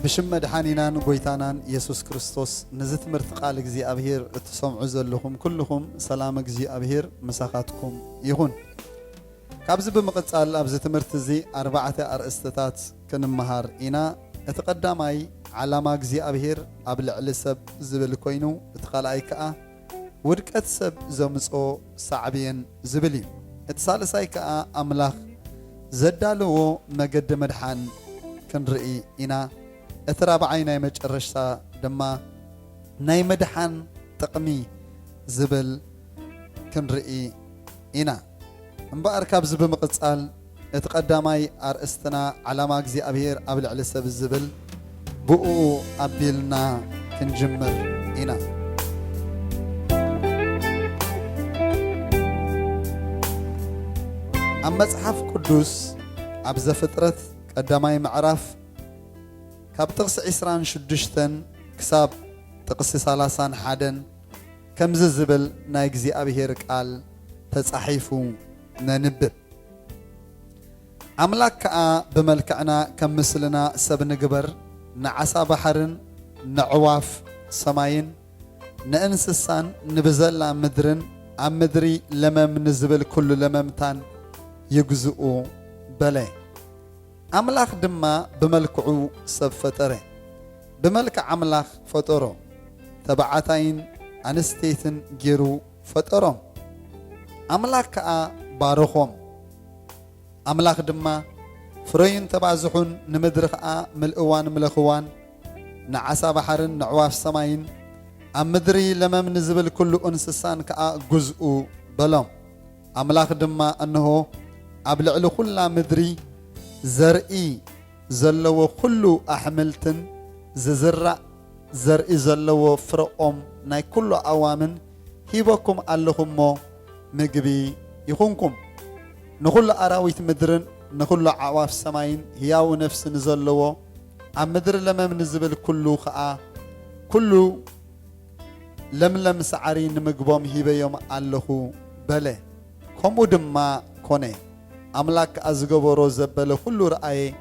بشم مدحانينان قويتانان يسوس كريستوس نزت مرتقال اجزي أبهير تسمعوا زلهم كلهم سلام اجزي أبهير مساقاتكم يهون كابز بمقتصال أبز تمرتزي 4 أرئستات كنمهار إنا اتقدماي علامة اجزي أبهير قبل علسب زبل كوينو اتقالاي كأ ودكت سب زمصو صعبين زبلي اتسالساي كأ أملاخ زدالو مجد مدحان كنرئي إنا اترابعي ناي مجرشتا دما ناي مدحان تقمي زبل كنرئي إنا انبقر كابز بمقتصال اتقداماي أرئستنا علامة اجزي أبهير قبل علسب الزبل بقو أبيلنا كنجمر إنا أما مصحف قدوس أبز فترة قداماي معرف كاب تقص عسران شدشتن كساب تقص سالاسان حادن كمز الزبل نايقزي أبهير قال تصحيفو ننبب أملاك بملكعنا كمثلنا سبن قبر نعسى بحرن نعواف سماين نأنسسان نبزل مدرن عمدري لمم نزبل كل لممتان يجزؤو بلي أملاخ دما بملكعو سب فتره بملكع أملاخ فتره تبعتين أنستيتن جيرو فترهم أملاك بارخهم أملاخ دما فرين تبعزحون نمدرخ ملقوان ملخوان نعسى بحرن نعواف سماين أمدري لمم نزبل كل أنسسان جزء بلهم أملاخ دما أنه أبلع له كل مدري زرئي زلوا كل أحملتن زرع زرئي زلوا فرقهم ناي كل أوامن هيبكم اللهم مجبي يخونكم نقول أراويت مدرن نقول عواف سماين هياو نفس نزلوا أمدر لما من الزبل كله خاء كله لم سعرين مجبام هيبة يوم الله بله كم دما كونه أملاك أزجبرو زبله كله رأي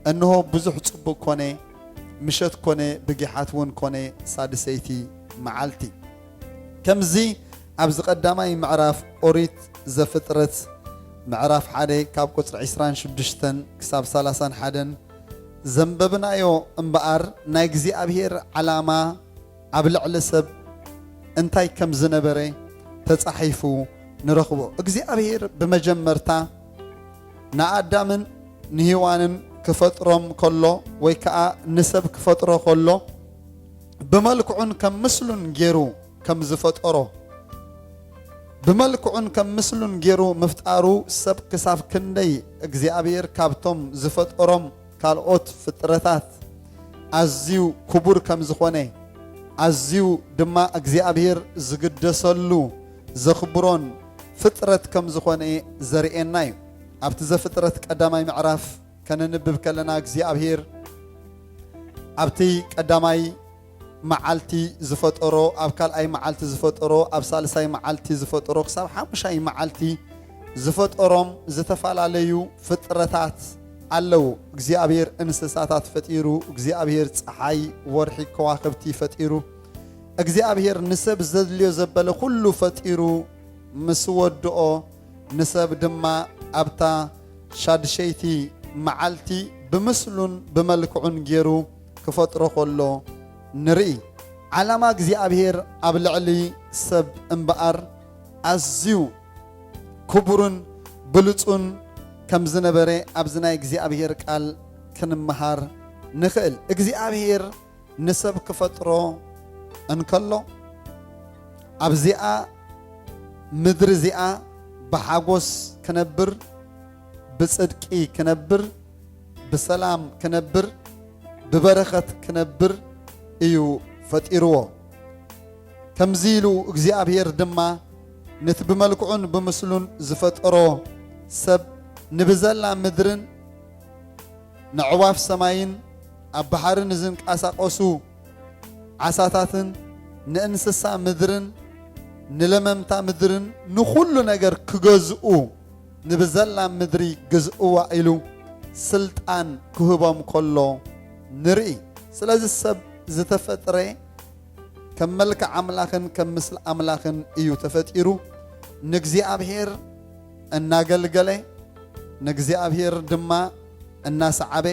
أنه بزح صب كونه مشت كونه بجحاتون كونه سادسيتي معلتي كم زي أبز قدامي معرف أريد زفترت معرف حدا كاب قطر عسران شدشتن كساب سالسان حدن زنببنا يو انبقر نايقزي أبهير علامة أبلع لسب انتاي كم زنبري تتصحيفو نرخبو اجزي أبهير بمجمرتا نقدامن نهيوانن كفترم كله ويكا نسب كفتره كله بملكعن كم مثلن جيرو كم زفتره بملكعن كم مثلن جيرو مفتارو سب كساف كندي اجزي أبهير كابتم زفترم كالوت فترتات أزيو كبر كم زخوني أزيو دما اجزي أبهير زقدسلو زخبرون فترة كم زخوني زريئناي أبتز فترة قداماي معرف كان نبب كلنا اجزي أبهير أبتي قداماي معالتي زفترو أبكال أي معالتي زفترو أبسالساي معالتي زفترو كساب حامشاي معالتي زفتروم زتفال عليو فترتات علو اجزي أبهير انسساتات فتيرو اجزي أبهير صحاي ورحي كواكبتي فتيرو اجزي أبهير نسب زدليو زبالو كله فتيرو مسودو نسب دما أبتا شاد شيتي معالتي بمثلون بملكعن جيرو كفترو كله نرئي علامة اجزي أبهير أبلعلي سب انبقر أزيو كبرن بلطن كم زنبري أبزنا اجزي أبهير قال كنمهار نخل اجزي أبهير نسب كفترو انكلو أبزيئة مدر زيئة بحاقوس كنبر بصدقي كنبر بسلام كنبر ببركة كنبر ايو فتيرو كمزيلو اجزي أبهير دما نتب ملكعون بمثلون زفترو سب نبزلا مدرن نعواف سماين أبحرن زنك أساقوسو عساتاتن نأنسسا مدرن نلممتا مدرن نخل نجر كجزء نبزلا مدري جزء وإلو سلطان كهبام كله نرئي ስለዚ ሰብ ዝተፈጥረ ከም መልክዕ ኣምላኽን ከም ምስሊ ኣምላኽን እዩ ተፈጢሩ ንእግዚአብሔር እናገልገለ ንእግዚአብሔር ድማ እናሰዓበ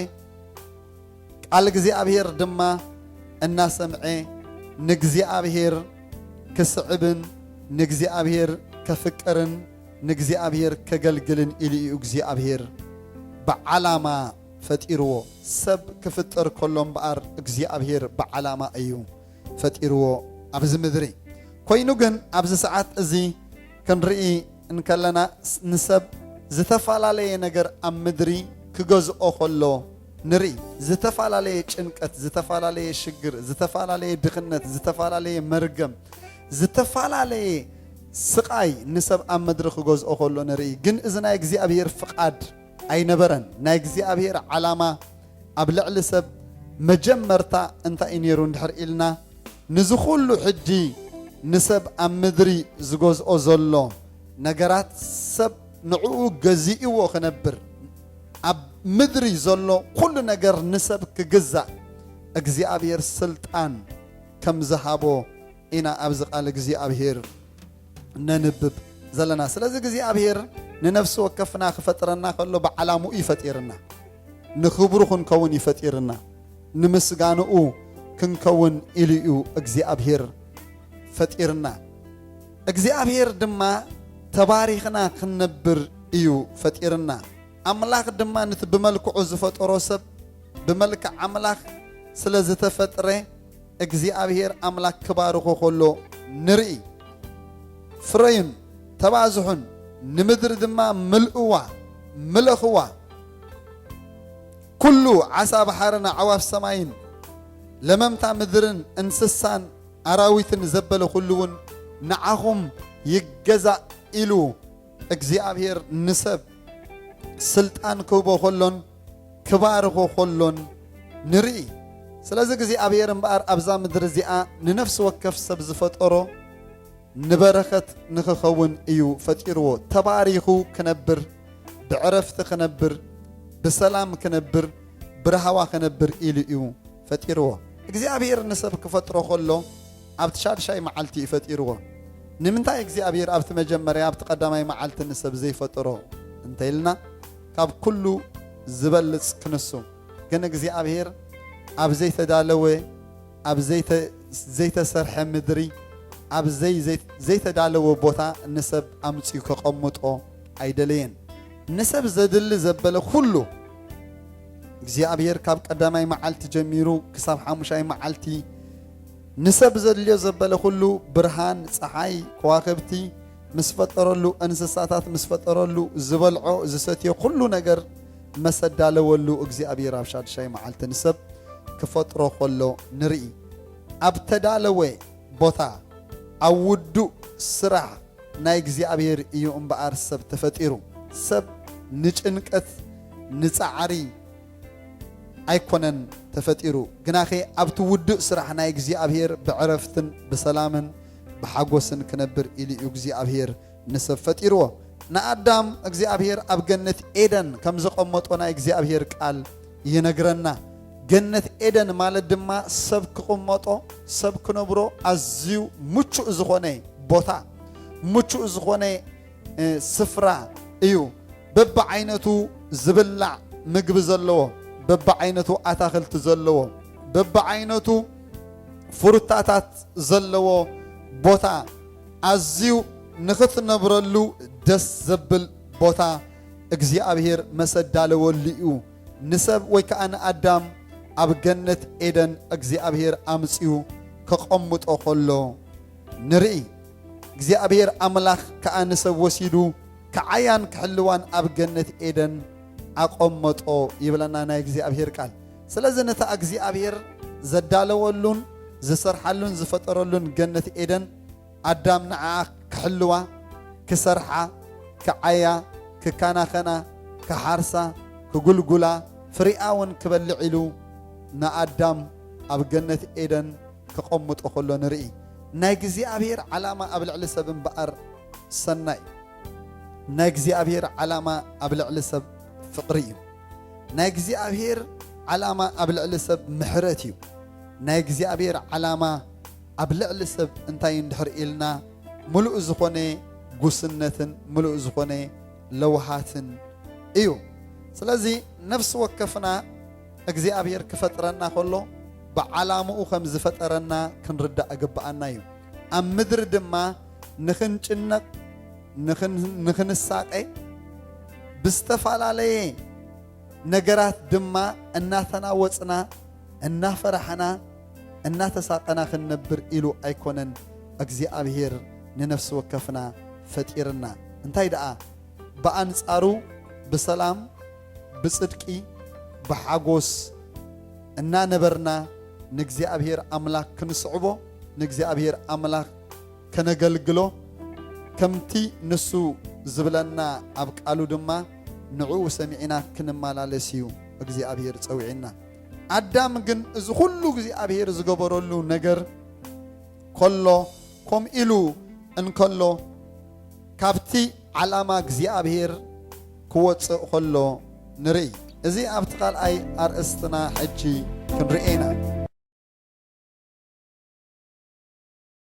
ቃል እግዚአብሔር ድማ እናሰምዐ ንእግዚአብሔር ክስዕብን ንእግዚአብሔር ከፍቅርን ንእግዚአብሔር ከገልግልን ኢሉ እዩ እግዚአብሔር ብዓላማ ፈጢርዎ ሰብ ክፍጥር ከሎ እምበኣር እግዚአብሔር ብዓላማ እዩ ፈጢርዎ ኣብዚ ምድሪ ኮይኑ ግን ኣብዚ ሰዓት እዚ ክንርኢ እንከለና ንሰብ ዝተፈላለየ ነገር ኣብ ምድሪ ክገዝኦ ከሎ ንርኢ ዝተፈላለየ ጭንቀት ዝተፈላለየ ሽግር ዝተፈላለየ ድኽነት ዝተፈላለየ መርገም ዝተፈላለየ ስቃይ ንሰብ ኣብ ምድሪ ክገዝኦ ከሎ ንርኢ ግን እዚ ናይ እግዚአብሔር ፍቃድ ኣይነበረን ናይ እግዚአብሔር ዓላማ ኣብ ልዕሊ ሰብ መጀመርታ እንታይ እዩ ነይሩ እንድሕር ኢልና ንዝኹሉ ሕጂ ንሰብ ኣብ ምድሪ ዝገዝኦ ዘሎ ነገራት ሰብ ንዕኡ ገዚእዎ ክነብር ኣብ ምድሪ ዘሎ ኩሉ ነገር ንሰብ ክግዛእ እግዚአብሔር ስልጣን ከም ዝሃቦ ኢና ኣብዚ ቃል እግዚአብሔር ነንብብ ዘለና ስለዚ እግዚአብሔር ንነፍሲ ወከፍና ክፈጥረና ከሎ ብዓላምኡ ይፈጢርና ንክብሩ ክንከውን ይፈጢርና ንምስጋንኡ ክንከውን ኢሉ እዩ እግዚአብሔር ፈጢርና እግዚአብሔር ድማ ተባሪኽና ክንነብር እዩ ፈጢርና ኣምላኽ ድማ ነቲ ብመልክዑ ዝፈጠሮ ሰብ ብመልክዕ ኣምላኽ ስለ ዝተፈጥረ እግዚአብሔር ኣምላኽ ክባርኾ ከሎ ንርኢ ፍረዩን ተባዝሑን ንምድሪ ድማ ምልእዋ ምለኽዋ ኩሉ ዓሳ ባሕርን ዓዋፍ ሰማይን ለመምታ ምድርን እንስሳን ኣራዊትን ዘበለ ኩሉውን ንዓኹም ይገዛእ ኢሉ እግዚአብሔር ንሰብ ስልጣን ክህቦ ከሎን ክባርኾ ከሎን ንርኢ ስለዚ እግዚአብሔር እምበኣር ኣብዛ ምድሪ እዚኣ ንነፍሲ ወከፍ ሰብ ዝፈጠሮ ንበረኸት ንክኸውን እዩ ፈጢርዎ ተባሪኹ ክነብር ብዕረፍቲ ክነብር ብሰላም ክነብር ብረሃዋ ክነብር ኢሉ እዩ ፈጢርዎ እግዚአብሔር ንሰብ ክፈጥሮ ከሎ ኣብቲ ሻድሻይ መዓልቲ እዩ ፈጢርዎ ንምንታይ እግዚአብሔር ኣብቲ መጀመርያ ኣብቲ ቀዳማይ መዓልቲ ንሰብ ዘይፈጥሮ እንተይልና ካብ ኩሉ ዝበልጽ ክንሱ ግን እግዚአብሔር ኣብ ዘይተዳለወ ኣብ ዘይተሰርሐ ምድሪ ኣብ ዘይተዳለወ ቦታ ንሰብ ኣምፅኡ ከቐምጦ ኣይደለየን ንሰብ ዘድሊ ዘበለ ኩሉ እግዚአብሔር ካብ ቀዳማይ መዓልቲ ጀሚሩ ክሳብ ሓሙሻይ መዓልቲ ንሰብ ዘድልዮ ዘበለ ኩሉ ብርሃን ፀሓይ ከዋክብቲ ምስ ፈጠረሉ እንስሳታት ምስ ፈጠረሉ ዝበልዖ ዝሰትዮ ኩሉ ነገር መሰዳለወሉ እግዚአብሔር ኣብ ሻድሻይ መዓልቲ ንሰብ ክፈጥሮ ከሎ ንርኢ ኣብ ተዳለወ ቦታ ኣብ ውዱእ ስራሕ ናይ እግዚአብሔር እዩ እምበኣር ሰብ ተፈጢሩ ሰብ ንጭንቀት ንፃዕሪ ኣይኮነን ተፈጢሩ ግናኸ ኣብቲ ውዱእ ስራሕ ናይ እግዚአብሔር ብዕረፍትን ብሰላምን ብሓጎስን ክነብር ኢሉ እዩ እግዚአብሔር ንሰብ ፈጢርዎ ንኣዳም እግዚአብሔር ኣብ ገነት ኤደን ከም ዘቐመጦ ናይ እግዚአብሔር ቃል ይነግረና ገነት ኤደን ማለት ድማ ሰብ ክቕመጦ ሰብ ክነብሮ ኣዝዩ ምቹእ ዝኾነ ቦታ ምቹእ ዝኾነ ስፍራ እዩ በብዓይነቱ ዝብላዕ ምግቢ ዘለዎ በብዓይነቱ ኣታኽልቲ ዘለዎ በብዓይነቱ ፍሩታታት ዘለዎ ቦታ ኣዝዩ ንኽትነብረሉ ደስ ዘብል ቦታ እግዚአብሔር መሰዳለወሉ እዩ ንሰብ ወይ ከዓ ንኣዳም ኣብ ገነት ኤደን እግዚአብሔር ኣምፅኡ ከቐምጦ ከሎ ንርኢ እግዚአብሔር ኣምላኽ ከዓ ንሰብ ወሲዱ ከዓያን ክሕልዋን ኣብ ገነት ኤደን ኣቐመጦ ይብለና ናይ እግዚአብሔር ቃል ስለዚ ነታ እግዚአብሔር ዘዳለወሉን ዝሰርሓሉን ዝፈጠረሉን ገነት ኤደን ኣዳም ንዓ ክሕልዋ ክሰርሓ ክዓያ ክካናኸና ክሓርሳ ክጉልጉላ ፍሪኣውን ክበልዕ ኢሉ ንኣዳም ኣብ ገነት ኤደን ክቐምጦ ከሎ ንርኢ ናይ እግዚአብሔር ዓላማ ኣብ ልዕሊ ሰብ እምበኣር ሰናይ ናይ እግዚአብሔር ዓላማ ኣብ ልዕሊ ሰብ ፍቅሪ እዩ ናይ እግዚአብሔር ዓላማ ኣብ ልዕሊ ሰብ ምሕረት እዩ ናይ እግዚኣብሔር ዓላማ ኣብ ልዕሊ ሰብ እንታይ እንድሕር ኢልና ሙሉእ ዝኾነ ጉስነትን ሙሉእ ዝኾነ ለውሃትን እዩ ስለዚ ነፍሲ ወከፍና እግዚኣብሔር ክፈጥረና ከሎ ብዓላምኡ ከም ዝፈጠረና ክንርዳእ ግባአና እዩ ኣብ ምድሪ ድማ ንኽንጭነቕ ንኽንሳቀ ብዝተፈላለየ ነገራት ድማ እናተናወፅና እናፈራሕና እናተሳቀና ክንነብር ኢሉ ኣይኮነን እግዚኣብሔር ንነፍሲ ወከፍና ፈጢርና እንታይ ደኣ በአንጻሩ በሰላም በጽድቂ በሐጎስ እና ነበርና ንእግዚአብሔር አምላክ ክንስዕቦ ንእግዚአብሔር አምላክ ከነገልግሎ ከምቲ ንሱ ዝብለና ኣብ ቃሉ ድማ ንዑ ሰሚዕና ክንመላለስ እዩ እግዚአብሔር ፀውዒና አዳም ግን እዚ ሁሉ እግዚአብሔር ዝገበረሉ ነገር ኮሎ ከም ኢሉ እንከሎ ካብቲ ዓላማ እግዚአብሔር ክወፅእ ከሎ ንርኢ እዚ ኣብቲ ቃልኣይ ኣርእስትና ሕጂ ክንርኤና